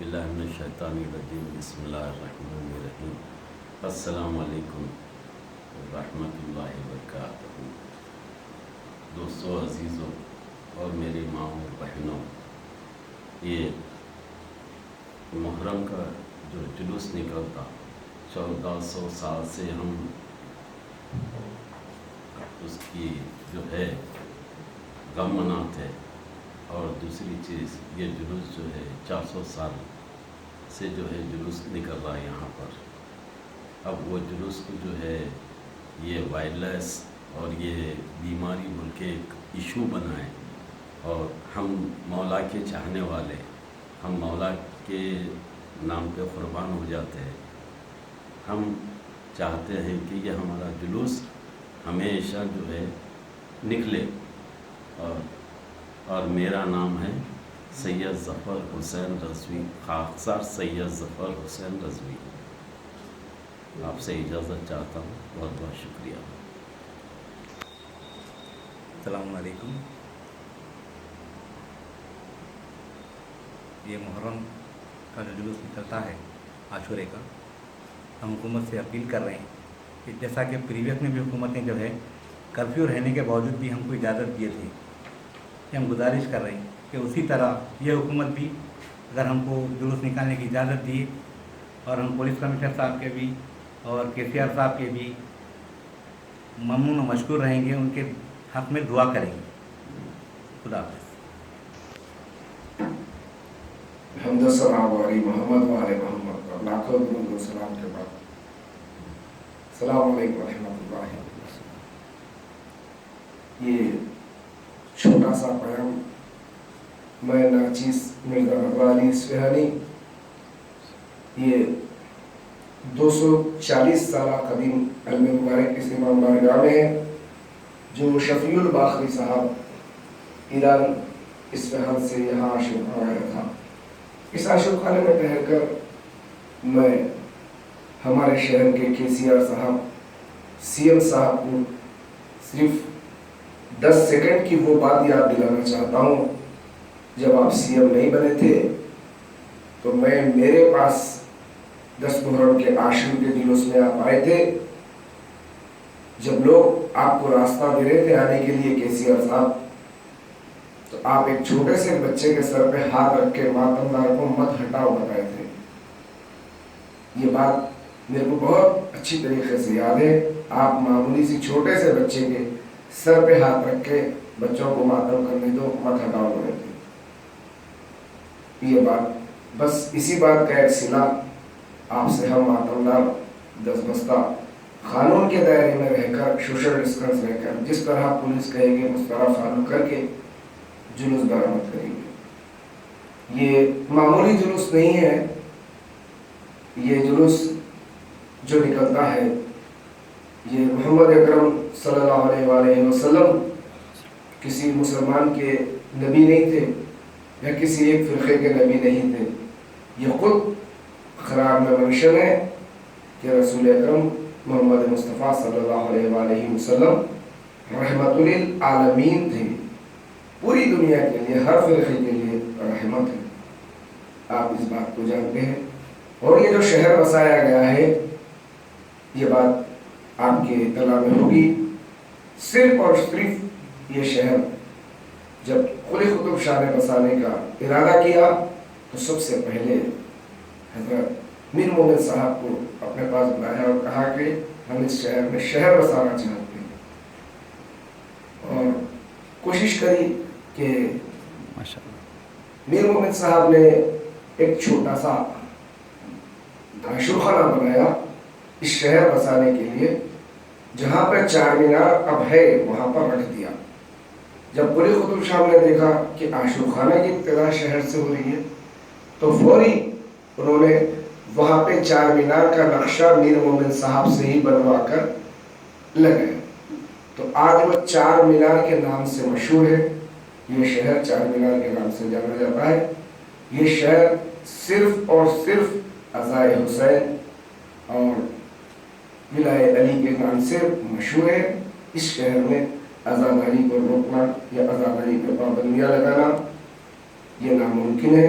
باللہ من الشیطان الرجیم بسم اللہ الرحمن الرحیم السلام علیکم ورحمۃ اللہ وبرکاتہ۔ دوستو عزیزوں اور میری ماں اور بہنوں، یہ محرم کا جو جلوس نکلتا 1400 سال سے ہم اس کی جو ہے غم مناتے، اور دوسری چیز یہ جلوس جو ہے 400 سال سے جو ہے جلوس نکل رہا ہے یہاں پر۔ اب وہ جلوس کو جو ہے یہ وائرلیس اور یہ بیماری بول کے ایک ایشو بنا ہے، اور ہم مولا کے چاہنے والے، ہم مولا کے نام پہ قربان ہو جاتے ہیں۔ ہم چاہتے ہیں کہ یہ ہمارا جلوس ہمیشہ جو ہے نکلے، اور میرا نام ہے سید ظفر حسین رضوی، خاکسار سید ظفر حسین رضوی۔ آپ سے اجازت چاہتا ہوں، بہت بہت شکریہ۔ السلام علیکم۔ یہ محرم کا جو جلوس نکلتا ہے عاشورے کا، ہم حکومت سے اپیل کر رہے ہیں کہ جیسا کہ پریویس میں بھی حکومتیں جو ہے کرفیو رہنے کے باوجود بھی ہم کو اجازت دیے تھے، کہ ہم گزارش کر رہے ہیں کہ اسی طرح یہ حکومت بھی اگر ہم کو جلوس نکالنے کی اجازت دی، اور ہم پولیس کمشنر صاحب کے بھی اور KCR صاحب کے بھی ممنون و مشکور رہیں گے، ان کے حق میں دعا کریں گے۔ خدا حافظ۔ حمد و ثنا علی محمد و آل محمد، اور لاکھوں درود و سلام کے بعد السلام علیکم ورحمۃ اللہ وبرکاتہ۔ یہ چھوٹا سا پیام میں ناچیز مرزا نواز علی اصفہانی، یہ 240 سالہ قدیم علم مبارک اس امام بارگاہ میں ہے، جو شفیع الباخری صاحب ایران اصفہان سے یہاں عاشور خانہ آیا تھا۔ اس عاشور خانے میں ٹھہر کر میں ہمارے شہر کے KCR صاحب، CM صاحب کو صرف 10 سیکنڈ کی وہ بات یاد دلانا چاہتا ہوں۔ جب آپ CM نہیں بنے تھے تو میرے پاس 10 محرم کے عاشور کے جلوس میں آپ آئے تھے، جب لوگ آپ کو راستہ دے رہے تھے آنے کے لیے KCR صاحب، تو آپ ایک چھوٹے سے بچے کے سر پہ ہاتھ رکھ کے ماتمدار کو مت ہٹاؤ بتائے تھے۔ یہ بات میرے کو بہت اچھی طریقے سے یاد ہے۔ آپ معمولی سی چھوٹے سے بچے کے سر پہ ہاتھ رکھ کے بچوں کو ماتم کرنے دو، مت ہٹاؤ بولے تھے۔ یہ بات بس اسی بات کا ایک صلہ آپ سے ہم ماتمدار دستبستہ قانون کے دائرے میں رہ کر، سوشل ڈسٹینس رہ کر، جس طرح پولیس کہے گے اس طرح فالو کر کے جلوس برآمد کریں گے۔ یہ معمولی جلوس نہیں ہے، یہ جلوس جو نکلتا ہے یہ محمد اکرم صلی اللہ علیہ وآلہ وسلم کسی مسلمان کے نبی نہیں تھے، یا کسی ایک فرقے کے نبی نہیں تھے۔ یہ خود قرار میں منشن ہے کہ رسول اکرم محمد مصطفیٰ صلی اللہ علیہ وآلہ وسلم رحمت للعالمین تھے، پوری دنیا کے لیے، ہر فرقے کے لیے رحمت ہے۔ آپ اس بات کو جانتے ہیں، اور یہ جو شہر بسایا گیا ہے، یہ بات آپ کے اطلاع میں ہوگی۔ صرف اور صرف یہ شہر جب قلی قطب شاہ نے بسانے کا ارادہ کیا تو سب سے پہلے حضرت میر مومن صاحب کو اپنے پاس بلایا اور کہا کہ ہم اس شہر میں شہر بسانا چاہتے ہیں، اور کوشش کری کہ میر مومن صاحب نے ایک چھوٹا سا عاشور خانہ بنایا اس شہر بسانے کے لیے، جہاں پہ 4 مینار اب ہے وہاں پر رکھ دیا۔ جب قلی قطب شاہ نے دیکھا کہ عاشور خانہ کی ابتدا شہر سے ہو رہی ہے، تو فوری انہوں نے وہاں پہ 4 مینار کا نقشہ میر مومن صاحب سے ہی بنوا کر لگایا۔ تو آج وہ 4 مینار کے نام سے مشہور ہے، یہ شہر 4 مینار کے نام سے جانا جاتا ہے۔ یہ شہر صرف اور صرف عزائے حسین اور ولائے علی کے نام سے مشہور ہے۔ اس شہر میں عزاداری کو روکنا یا عزاداری پہ پابندیاں لگانا یہ ناممکن ہے،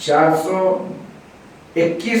421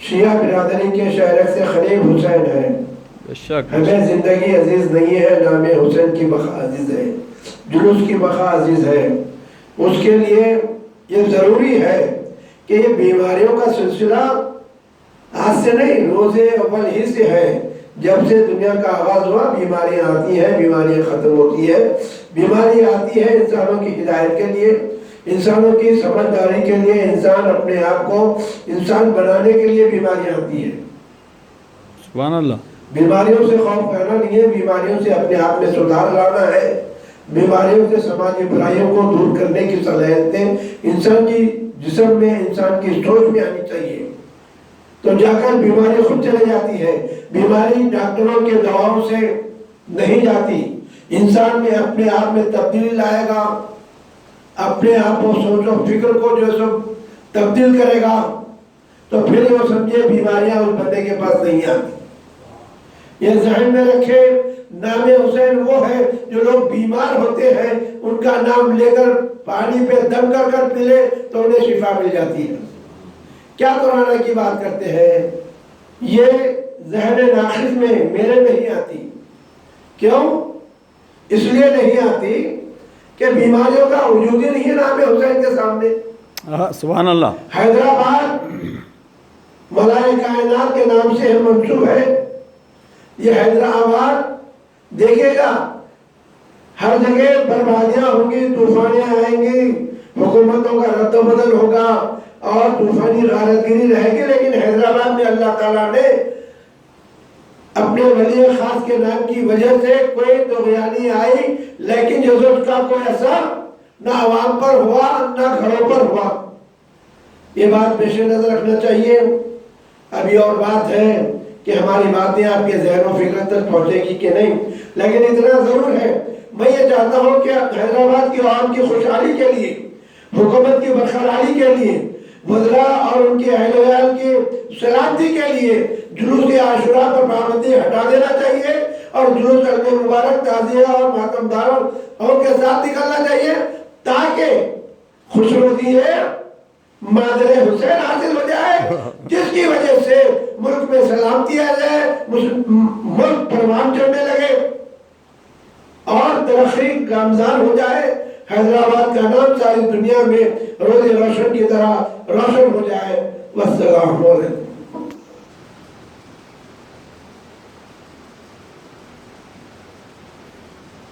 شیعہ برادری کے شہرک سے خلیل حسین ہے. ہمیں زندگی عزیز نہیں ہے، نام حسین کی بقا عزیز ہے، جلوس کی بقا عزیز ہے. اس کے لیے یہ ضروری ہے کہ یہ بیماریوں کا سلسلہ آج سے نہیں، روز اول ہی سے ہے. جب سے دنیا کا آغاز ہوا بیماریاں آتی ہیں، بیماریاں ختم ہوتی ہے. بیماری آتی ہے انسانوں کی ہدایت کے لیے، انسانوں کی سمجھداری کے لیے، انسان اپنے آپ کو انسان بنانے کے لیے بیماریاں آتی ہیں. سبحان اللہ. بیماریوں سے خوف کرنا نہیں ہے، بیماریوں سے اپنے آپ میں سدھار لانا ہے. بیماریوں سے سماجی برائیوں کو دور کرنے کی صلاحیتیں انسان کی جسم میں، انسان کی سوچ میں آنی چاہیے. تو جا کر بیماری خود چلے جاتی ہے. بیماری ڈاکٹروں کے دواؤں سے نہیں جاتی. انسان میں اپنے آپ میں تبدیلی لائے گا، اپنے آپ کو سوچ و فکر کو جو سب تبدیل کرے گا تو پھر وہ سمجھے بیماریاں اس بندے کے پاس نہیں آتی. یہ ذہن میں رکھے، نام حسین وہ ہے جو لوگ بیمار ہوتے ہیں ان کا نام لے کر پانی پہ دم کر کر پی لے تو انہیں شفا مل جاتی ہے. کیا قرآن کی بات کرتے ہیں؟ یہ ذہن ناقص میں میرے نہیں آتی. کیوں؟ اس لیے نہیں آتی کہ بیماریوں کا وجود ہی نہیں ہے نام حسین کے سامنے. سبحان اللہ. حیدرآباد ملائے کائنات کے نام سے منسوب ہے. یہ حیدرآباد دیکھے گا ہر جگہ بربادیاں ہوں گی، طوفانیں آئیں گی، حکومتوں کا رد و بدل ہوگا اور طوفانی غارت گری رہے گی، لیکن حیدرآباد میں اللہ تعالیٰ نے اپنے ولی خاص کے نام کی وجہ سے کوئی طغیانی آئی لیکن جزوس کا کوئی اثر نہ عوام پر ہوا نہ گھروں پر ہوا. یہ بات پیش نظر رکھنا چاہیے. ابھی اور بات ہے کہ ہماری باتیں آپ کے ذہن و فکر تک پہنچے گی کہ نہیں، لیکن اتنا ضرور ہے میں یہ چاہتا ہوں کہ حیدرآباد کی عوام کی خوشحالی کے لیے، حکومت کی برقراری کے لیے، وزراء اور ان کے اہل ویال کی سلامتی کے لیے جلوس عاشوراء پر پابندی ہٹا دینا چاہیے اور جلوس عید مبارک تعزیہ اور ماتم داروں کے ساتھ نکلنا چاہیے تاکہ خوشنودی مادر حسین حاصل ہو جائے، جس کی وجہ سے ملک میں سلامتی آ جائے، ملک پروان چڑھنے لگے اور ترقی گامزن ہو جائے. حیدرآباد کا نام ساری دنیا میں روز روشن کی طرح روشن ہو جائے. والسلام علیکم.